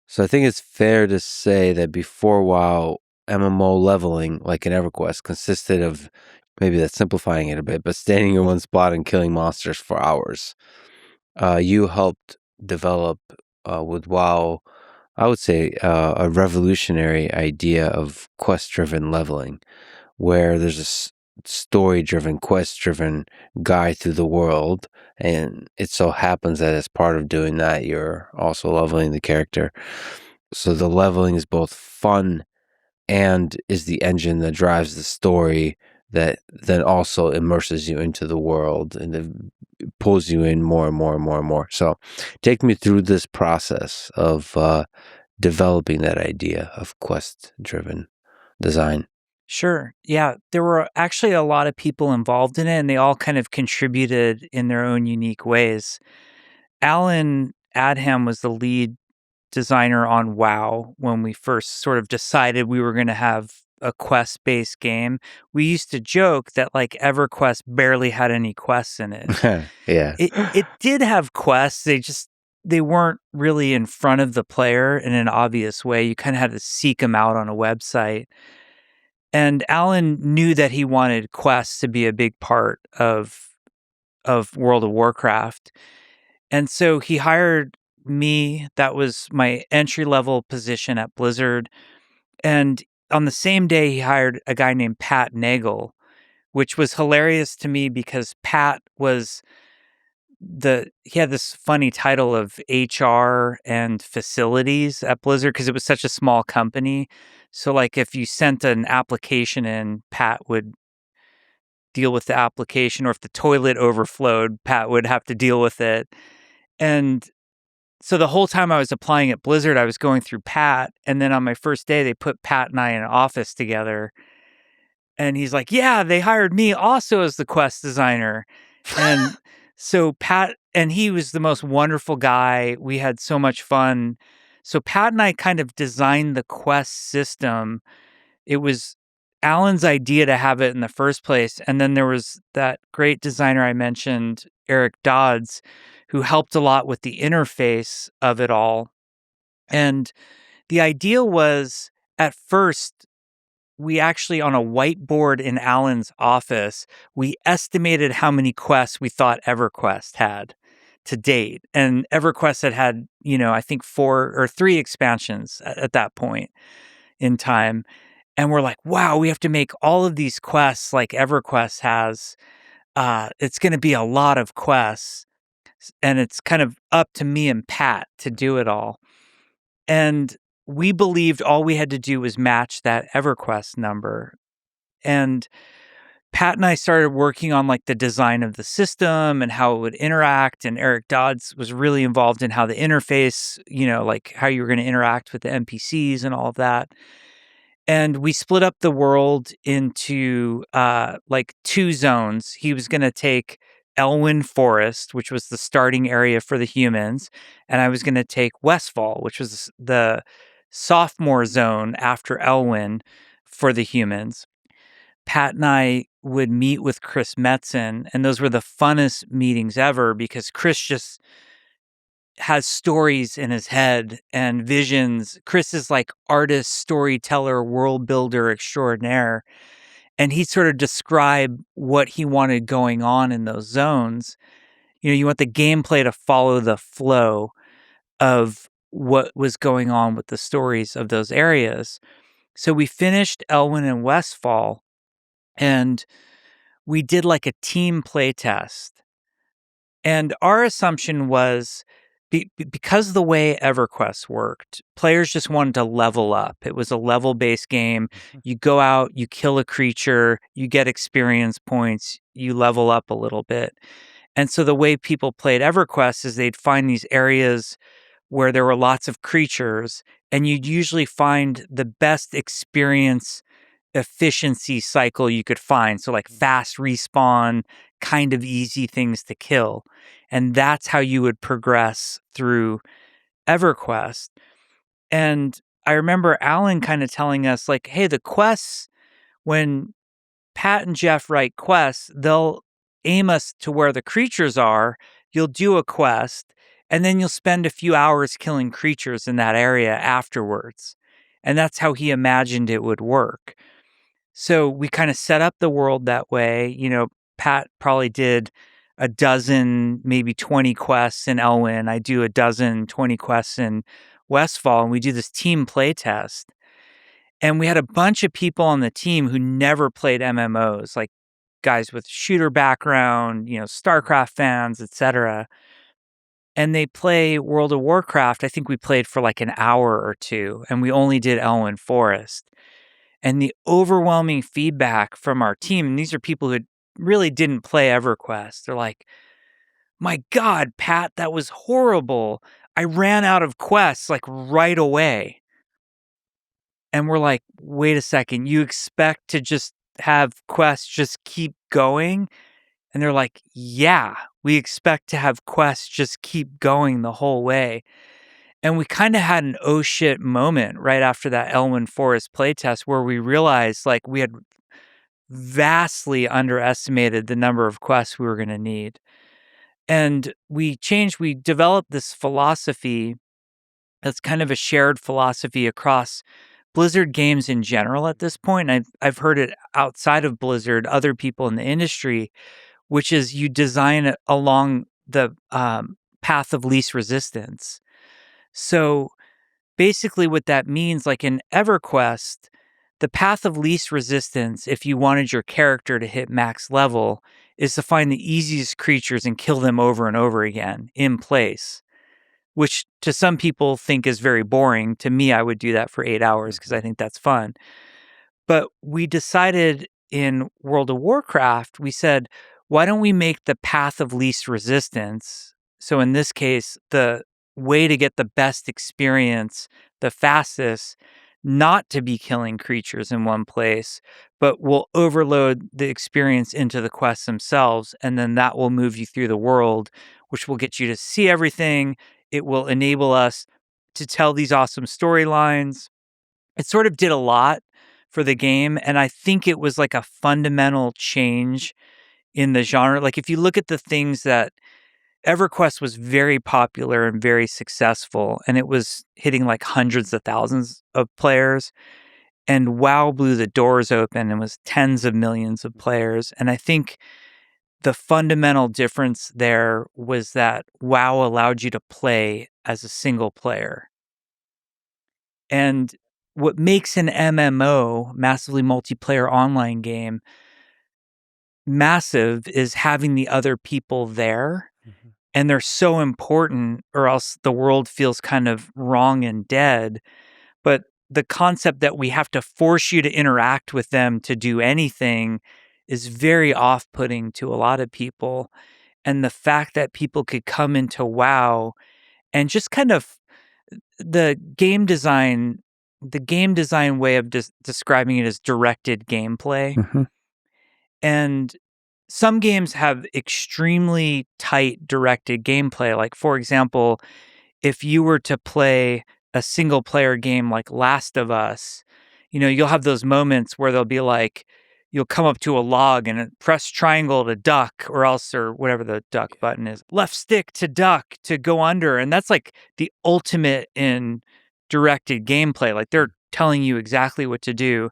So I think it's fair to say that before WoW, MMO leveling, like in EverQuest, consisted of, maybe that's simplifying it a bit, but standing in one spot and killing monsters for hours. You helped develop with WoW, I would say, a revolutionary idea of quest-driven leveling, where there's a story-driven, quest-driven guide through the world, and it so happens that as part of doing that, you're also leveling the character. So the leveling is both fun and is the engine that drives the story that then also immerses you into the world and then pulls you in more and more and more and more. So take me through this process of developing that idea of quest-driven design. Sure. Yeah, there were actually a lot of people involved in it, and they all kind of contributed in their own unique ways. Alan Adham was the lead designer on WoW when we first sort of decided we were going to have a quest-based game. We used to joke that like EverQuest barely had any quests in it. Yeah. It did have quests. They weren't really in front of the player in an obvious way. You kind of had to seek them out on a website. And Alan knew that he wanted quests to be a big part of World of Warcraft. And so he hired me. That was my entry level position at Blizzard. And on the same day, he hired a guy named Pat Nagel, which was hilarious to me because Pat was he had this funny title of HR and facilities at Blizzard because it was such a small company. So like if you sent an application in, Pat would deal with the application, or if the toilet overflowed, Pat would have to deal with it. And so the whole time I was applying at Blizzard, I was going through Pat, and then on my first day they put Pat and I in an office together. And he's like, "Yeah, they hired me also as the quest designer." And so Pat, and he was the most wonderful guy. We had so much fun. So Pat and I kind of designed the quest system. It was Alan's idea to have it in the first place. And then there was that great designer I mentioned, Eric Dodds, who helped a lot with the interface of it all. And the idea was, at first, we actually, on a whiteboard in Alan's office, we estimated how many quests we thought EverQuest had to date. And EverQuest had, I think 4 or 3 expansions at that point in time. And we're like, wow, we have to make all of these quests like EverQuest has. It's going to be a lot of quests. And it's kind of up to me and Pat to do it all. And we believed all we had to do was match that EverQuest number. And Pat and I started working on like the design of the system and how it would interact. And Eric Dodds was really involved in how the interface, like how you were going to interact with the NPCs and all of that. And we split up the world into like 2 zones. He was going to take Elwyn Forest, which was the starting area for the humans, and I was going to take Westfall, which was the sophomore zone after Elwyn for the humans. Pat and I would meet with Chris Metzen, and those were the funnest meetings ever because Chris just has stories in his head and visions. Chris is like artist, storyteller, world builder extraordinaire. And he sort of described what he wanted going on in those zones. You want the gameplay to follow the flow of what was going on with the stories of those areas. So we finished Elwyn and Westfall, and we did like a team play test. And our assumption was because the way EverQuest worked, players just wanted to level up. It was a level-based game. You go out, you kill a creature, you get experience points, you level up a little bit. And so the way people played EverQuest is they'd find these areas where there were lots of creatures, and you'd usually find the best experience efficiency cycle you could find. So like fast respawn, kind of easy things to kill. And that's how you would progress through EverQuest. And I remember Alan kind of telling us like, hey, the quests, when Pat and Jeff write quests, they'll aim us to where the creatures are. You'll do a quest, And then you'll spend a few hours killing creatures in that area afterwards. And that's how he imagined it would work. So we kind of set up the world that way. Pat probably did a dozen, maybe 20 quests in Elwyn. I do a dozen, 20 quests in Westfall, and we do this team play test. And we had a bunch of people on the team who never played MMOs, like guys with shooter background, StarCraft fans, etc. And they play World of Warcraft. I think we played for like an hour or two, and we only did Elwyn Forest. And the overwhelming feedback from our team, and these are people who really didn't play EverQuest, they're like, "My God, Pat, that was horrible. I ran out of quests like right away." And we're like, "Wait a second, you expect to just have quests just keep going?" And they're like, "Yeah, we expect to have quests just keep going the whole way." And we kind of had an oh shit moment right after that Elwyn Forest playtest where we realized like we had vastly underestimated the number of quests we were going to need. And we developed this philosophy that's kind of a shared philosophy across Blizzard games in general at this point. I've heard it outside of Blizzard, other people in the industry, which is you design it along the path of least resistance. So basically, what that means, like in EverQuest, the path of least resistance, if you wanted your character to hit max level, is to find the easiest creatures and kill them over and over again in place, which to some people think is very boring. To me, I would do that for 8 hours because I think that's fun. But we decided in World of Warcraft, we said, why don't we make the path of least resistance? So in this case, the way to get the best experience, the fastest, not to be killing creatures in one place, but will overload the experience into the quests themselves. And then that will move you through the world, which will get you to see everything. It will enable us to tell these awesome storylines. It sort of did a lot for the game, and I think it was like a fundamental change in the genre. Like, if you look at the things that EverQuest was very popular and very successful, and it was hitting like hundreds of thousands of players, and WoW blew the doors open and was tens of millions of players. And I think the fundamental difference there was that WoW allowed you to play as a single player. And what makes an MMO, massively multiplayer online game, massive is having the other people there. Mhm. And they're so important, or else the world feels kind of wrong and dead. But the concept that we have to force you to interact with them to do anything is very off putting to a lot of people. And the fact that people could come into WoW and just kind of the game design way of describing it is directed gameplay. Mhm. And some games have extremely tight directed gameplay. Like, for example, if you were to play a single player game like Last of Us, you'll have those moments where they'll be like, you'll come up to a log and press triangle to duck, or whatever the duck button is, left stick to duck to go under. And that's like the ultimate in directed gameplay. Like, they're telling you exactly what to do.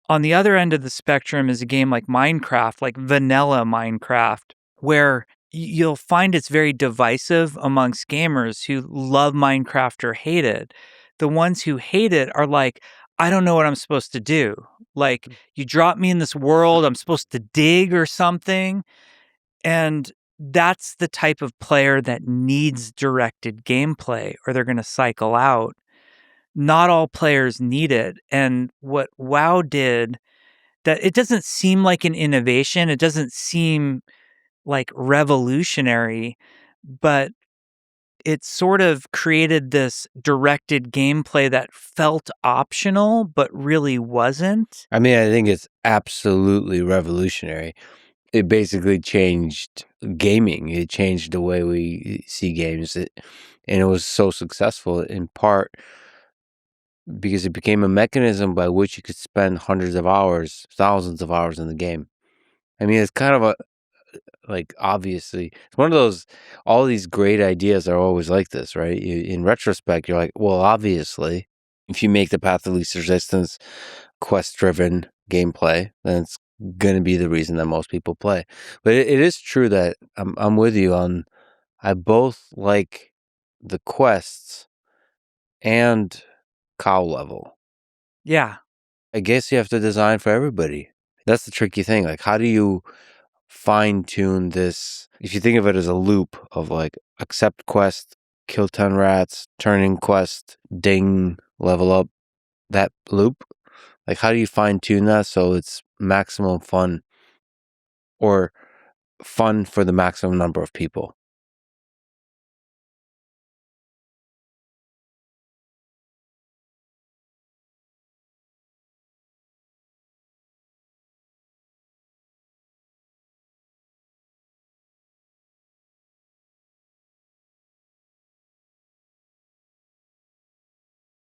On the other end of the spectrum is a game like Minecraft, like vanilla Minecraft, where you'll find it's very divisive amongst gamers who love Minecraft or hate it. The ones who hate it are like, I don't know what I'm supposed to do. Like, you drop me in this world, I'm supposed to dig or something. And that's the type of player that needs directed gameplay, or they're going to cycle out. Not all players need it. And what WoW did, that it doesn't seem like an innovation, it doesn't seem like revolutionary, but it sort of created this directed gameplay that felt optional, but really wasn't. I mean, I think it's absolutely revolutionary. It basically changed gaming. It changed the way we see games. And it was so successful in part because it became a mechanism by which you could spend hundreds of hours, thousands of hours in the game. I mean, it's kind of like, obviously, it's one of those, all these great ideas are always like this, right? In retrospect, you're like, well, obviously, if you make the path of least resistance quest-driven gameplay, then it's going to be the reason that most people play. But it is true that I'm with you on, I both like the quests and cow level. Yeah. I guess you have to design for everybody. That's the tricky thing. Like, how do you fine tune this? If you think of it as a loop of like accept quest, kill 10 rats, turn in quest, ding, level up, that loop, like, how do you fine tune that so it's maximum fun, or fun for the maximum number of people?